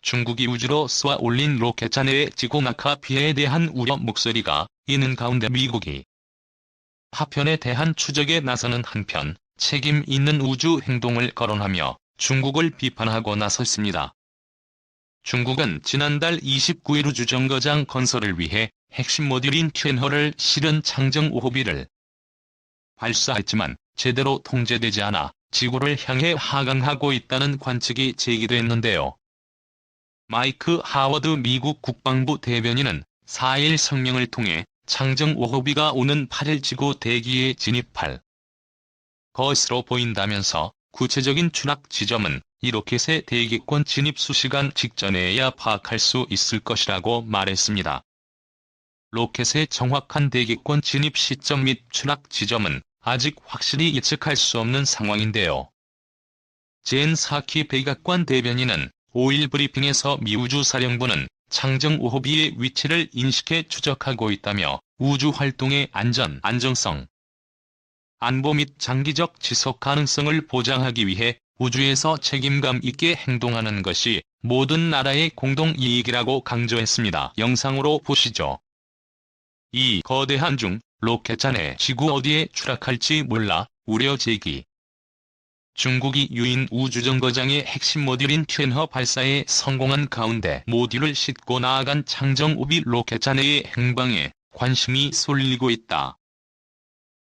중국이 우주로 쏘아 올린 로켓 잔해의 지구 낙하 피해에 대한 우려 목소리가 있는 가운데 미국이 파편에 대한 추적에 나서는 한편 책임 있는 우주 행동을 거론하며 중국을 비판하고 나섰습니다. 중국은 지난달 29일 우주정거장 건설을 위해 핵심 모듈인 티엔허를 실은 장정 5호비를 발사했지만 제대로 통제되지 않아 지구를 향해 하강하고 있다는 관측이 제기됐는데요. 마이크 하워드 미국 국방부 대변인은 4일 성명을 통해 장정 5호비가 오는 8일 지구 대기에 진입할 것으로 보인다면서 구체적인 추락 지점은 이 로켓의 대기권 진입 수시간 직전에야 파악할 수 있을 것이라고 말했습니다. 로켓의 정확한 대기권 진입 시점 및 추락 지점은 아직 확실히 예측할 수 없는 상황인데요. 젠 사키 백악관 대변인은 5일 브리핑에서 미 우주사령부는 장정 5호비의 위치를 인식해 추적하고 있다며 우주 활동의 안정성, 안보 및 장기적 지속 가능성을 보장하기 위해 우주에서 책임감 있게 행동하는 것이 모든 나라의 공동 이익이라고 강조했습니다. 영상으로 보시죠. 이 거대한 중 로켓 잔해 지구 어디에 추락할지 몰라 우려 제기. 중국이 유인 우주정거장의 핵심 모듈인 티엔허 발사에 성공한 가운데 모듈을 싣고 나아간 장정 5비 로켓 잔해의 행방에 관심이 쏠리고 있다.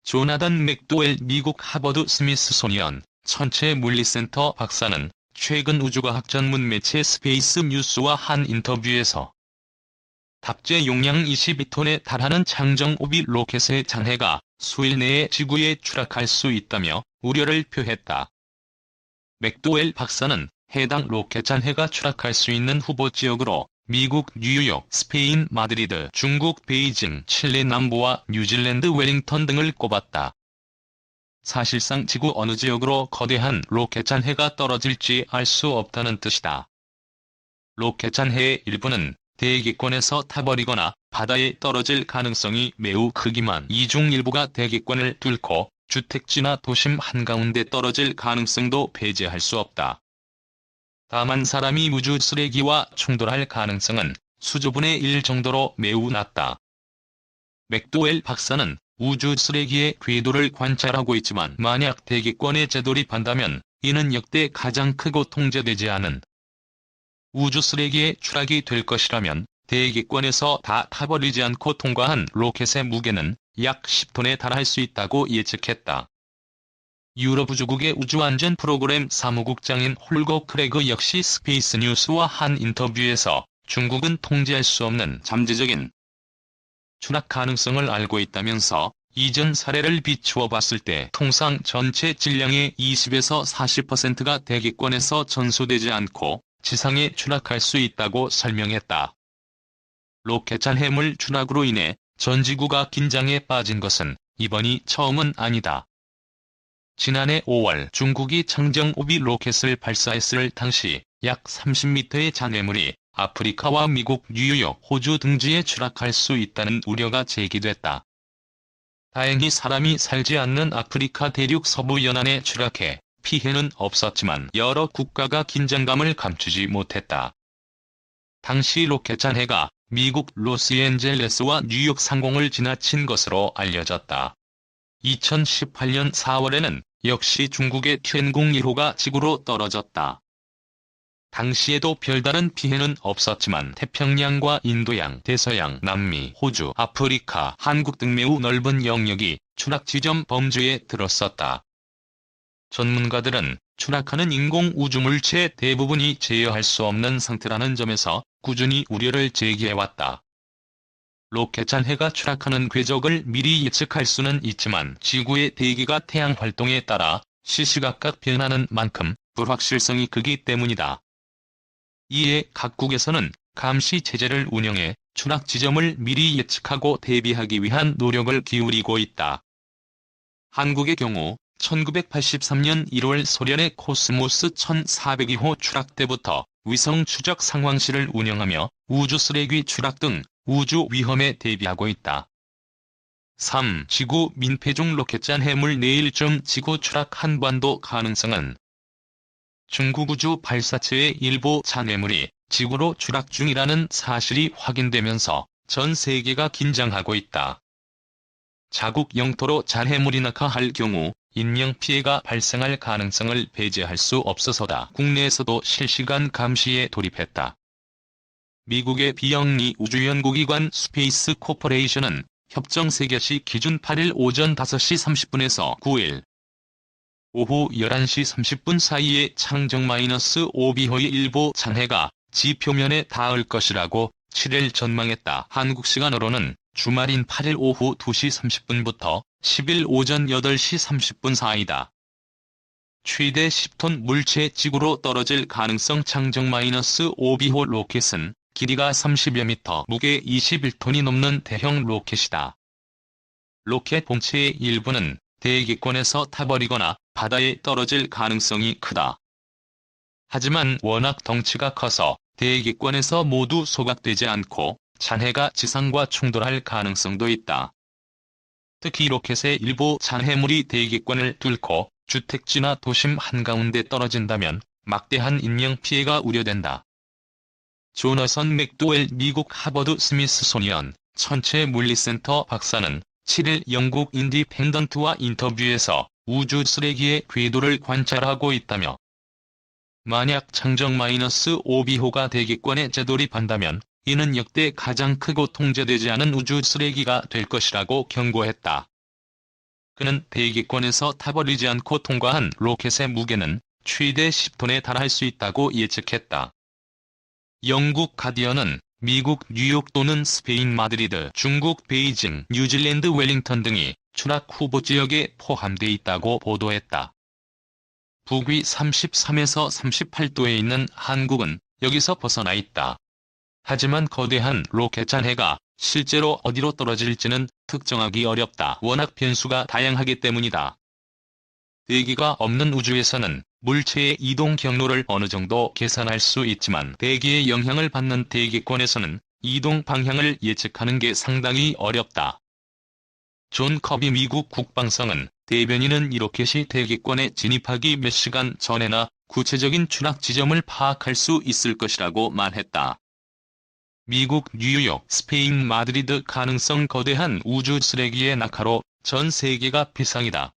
조나단 맥도웰 미국 하버드 스미스소니언 천체물리센터 박사는 최근 우주과학 전문 매체 스페이스 뉴스와 한 인터뷰에서 탑재 용량 22톤에 달하는 장정 5비 로켓의 잔해가 수일 내에 지구에 추락할 수 있다며 우려를 표했다. 맥도웰 박사는 해당 로켓 잔해가 추락할 수 있는 후보 지역으로 미국 뉴욕, 스페인 마드리드, 중국 베이징, 칠레 남부와 뉴질랜드 웰링턴 등을 꼽았다. 사실상 지구 어느 지역으로 거대한 로켓 잔해가 떨어질지 알 수 없다는 뜻이다. 로켓 잔해의 일부는 대기권에서 타버리거나 바다에 떨어질 가능성이 매우 크기만 이 중 일부가 대기권을 뚫고 주택지나 도심 한가운데 떨어질 가능성도 배제할 수 없다. 다만 사람이 우주 쓰레기와 충돌할 가능성은 수조분의 1 정도로 매우 낮다. 맥도웰 박사는 우주 쓰레기의 궤도를 관찰하고 있지만 만약 대기권에 재돌입한다면 이는 역대 가장 크고 통제되지 않은 우주 쓰레기의 추락이 될 것이라면 대기권에서 다 타버리지 않고 통과한 로켓의 무게는 약 10톤에 달할 수 있다고 예측했다. 유럽 우주국의 우주안전 프로그램 사무국장인 홀거 크레그 역시 스페이스 뉴스와 한 인터뷰에서 중국은 통제할 수 없는 잠재적인 추락 가능성을 알고 있다면서 이전 사례를 비추어 봤을 때 통상 전체 질량의 20에서 40%가 대기권에서 전소되지 않고 지상에 추락할 수 있다고 설명했다. 로켓 잔해물 추락으로 인해 전 지구가 긴장에 빠진 것은 이번이 처음은 아니다. 지난해 5월 중국이 장정 5비 로켓을 발사했을 당시 약 30m의 잔해물이 아프리카와 미국, 뉴욕, 호주 등지에 추락할 수 있다는 우려가 제기됐다. 다행히 사람이 살지 않는 아프리카 대륙 서부 연안에 추락해 피해는 없었지만 여러 국가가 긴장감을 감추지 못했다. 당시 로켓 잔해가 미국 로스앤젤레스와 뉴욕 상공을 지나친 것으로 알려졌다. 2018년 4월에는 역시 중국의 티엔공 1호가 지구로 떨어졌다. 당시에도 별다른 피해는 없었지만 태평양과 인도양, 대서양, 남미, 호주, 아프리카, 한국 등 매우 넓은 영역이 추락 지점 범주에 들었었다. 전문가들은 추락하는 인공 우주물체 대부분이 제어할 수 없는 상태라는 점에서 꾸준히 우려를 제기해왔다. 로켓 잔해가 추락하는 궤적을 미리 예측할 수는 있지만 지구의 대기가 태양 활동에 따라 시시각각 변하는 만큼 불확실성이 크기 때문이다. 이에 각국에서는 감시 체제를 운영해 추락 지점을 미리 예측하고 대비하기 위한 노력을 기울이고 있다. 한국의 경우 1983년 1월 소련의 코스모스 1402호 추락 때부터 위성 추적 상황실을 운영하며 우주 쓰레기 추락 등 우주 위험에 대비하고 있다. 3. 지구 민폐중 로켓 잔해물 내일쯤 지구 추락 한반도 가능성은 중국 우주 발사체의 일부 잔해물이 지구로 추락 중이라는 사실이 확인되면서 전 세계가 긴장하고 있다. 자국 영토로 잔해물이 낙하할 경우 인명피해가 발생할 가능성을 배제할 수 없어서다. 국내에서도 실시간 감시에 돌입했다. 미국의 비영리 우주연구기관 스페이스 코퍼레이션은 협정 세계시 기준 8일 오전 5시 30분에서 9일 오후 11시 30분 사이에 창정-5비호의 일부 잔해가 지표면에 닿을 것이라고 7일 전망했다. 한국 시간으로는 주말인 8일 오후 2시 30분부터 10일 오전 8시 30분 사이다. 최대 10톤 물체 지구로 떨어질 가능성. 창정-5비호 로켓은 길이가 30여 미터, 무게 21톤이 넘는 대형 로켓이다. 로켓 본체의 일부는 대기권에서 타버리거나 바다에 떨어질 가능성이 크다. 하지만 워낙 덩치가 커서 대기권에서 모두 소각되지 않고 잔해가 지상과 충돌할 가능성도 있다. 특히 로켓의 일부 잔해물이 대기권을 뚫고 주택지나 도심 한가운데 떨어진다면 막대한 인명피해가 우려된다. 조너선 맥도웰 미국 하버드 스미스소니언 천체물리센터 박사는 7일 영국 인디펜던트와 인터뷰에서 우주 쓰레기의 궤도를 관찰하고 있다며, 만약 창정-5비호가 대기권에 재돌입한다면 이는 역대 가장 크고 통제되지 않은 우주 쓰레기가 될 것이라고 경고했다. 그는 대기권에서 타버리지 않고 통과한 로켓의 무게는 최대 10톤에 달할 수 있다고 예측했다. 영국 가디언은 미국 뉴욕 또는 스페인 마드리드, 중국 베이징, 뉴질랜드 웰링턴 등이 추락 후보 지역에 포함돼 있다고 보도했다. 북위 33에서 38도에 있는 한국은 여기서 벗어나 있다. 하지만 거대한 로켓 잔해가 실제로 어디로 떨어질지는 특정하기 어렵다. 워낙 변수가 다양하기 때문이다. 대기가 없는 우주에서는 물체의 이동 경로를 어느 정도 계산할 수 있지만 대기의 영향을 받는 대기권에서는 이동 방향을 예측하는 게 상당히 어렵다. 존 커비 미국 국방성은 대변인은 이 로켓이 대기권에 진입하기 몇 시간 전에나 구체적인 추락 지점을 파악할 수 있을 것이라고 말했다. 미국 뉴욕, 스페인 마드리드 가능성. 거대한 우주 쓰레기의 낙하로 전 세계가 비상이다.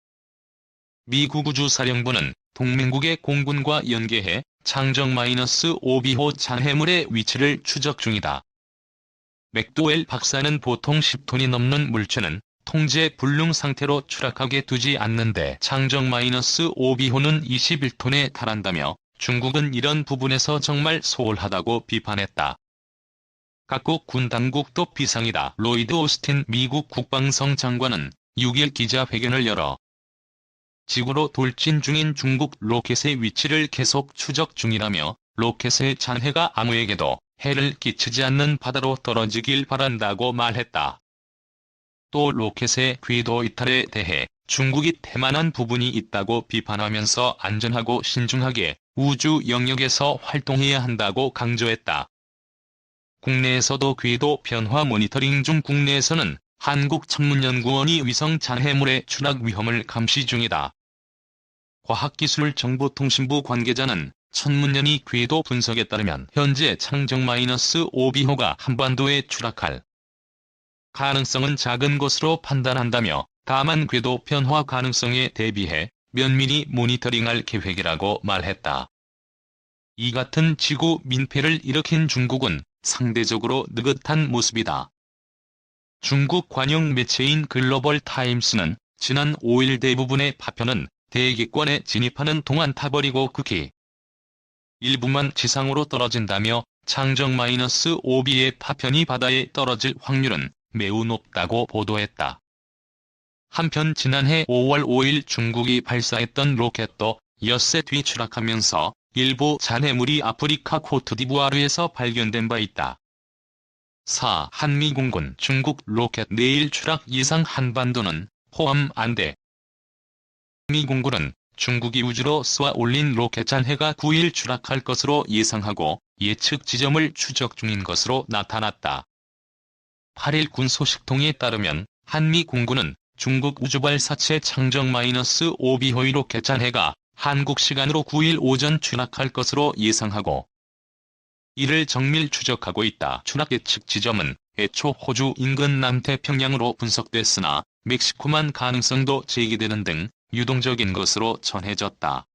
미국 우주사령부는 동맹국의 공군과 연계해 창정-5비호 잔해물의 위치를 추적 중이다. 맥도웰 박사는 보통 10톤이 넘는 물체는 통제 불능 상태로 추락하게 두지 않는데 창정-5비호는 21톤에 달한다며 중국은 이런 부분에서 정말 소홀하다고 비판했다. 각국 군 당국도 비상이다. 로이드 오스틴 미국 국방성 장관은 6일 기자회견을 열어 지구로 돌진 중인 중국 로켓의 위치를 계속 추적 중이라며 로켓의 잔해가 아무에게도 해를 끼치지 않는 바다로 떨어지길 바란다고 말했다. 또 로켓의 궤도 이탈에 대해 중국이 태만한 부분이 있다고 비판하면서 안전하고 신중하게 우주 영역에서 활동해야 한다고 강조했다. 국내에서도 궤도 변화 모니터링 중. 국내에서는 한국천문연구원이 위성 잔해물의 추락 위험을 감시 중이다. 과학기술정보통신부 관계자는 천문연이 궤도 분석에 따르면 현재 창정-5비호가 한반도에 추락할 가능성은 작은 것으로 판단한다며, 다만 궤도 변화 가능성에 대비해 면밀히 모니터링할 계획이라고 말했다. 이 같은 지구 민폐를 일으킨 중국은 상대적으로 느긋한 모습이다. 중국 관영 매체인 글로벌 타임스는 지난 5일 대부분의 파편은 대기권에 진입하는 동안 타버리고 극히 일부만 지상으로 떨어진다며 창정-5비의 파편이 바다에 떨어질 확률은 매우 높다고 보도했다. 한편 지난해 5월 5일 중국이 발사했던 로켓도 엿새 뒤 추락하면서 일부 잔해물이 아프리카 코트디부아르에서 발견된 바 있다. 4. 한미공군 중국 로켓 내일 추락 예상. 한반도는 포함 안 돼. 한미공군은 중국이 우주로 쏘아 올린 로켓 잔해가 9일 추락할 것으로 예상하고 예측 지점을 추적 중인 것으로 나타났다. 8일 군 소식통에 따르면 한미공군은 중국 우주발사체 창정-5비호의 로켓 잔해가 한국 시간으로 9일 오전 추락할 것으로 예상하고 이를 정밀 추적하고 있다. 추락 예측 지점은 애초 호주 인근 남태평양으로 분석됐으나 멕시코만 가능성도 제기되는 등 유동적인 것으로 전해졌다.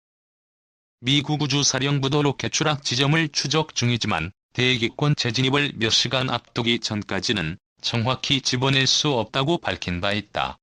미국 우주사령부도 로켓 추락 지점을 추적 중이지만 대기권 재진입을 몇 시간 앞두기 전까지는 정확히 집어낼 수 없다고 밝힌 바 있다.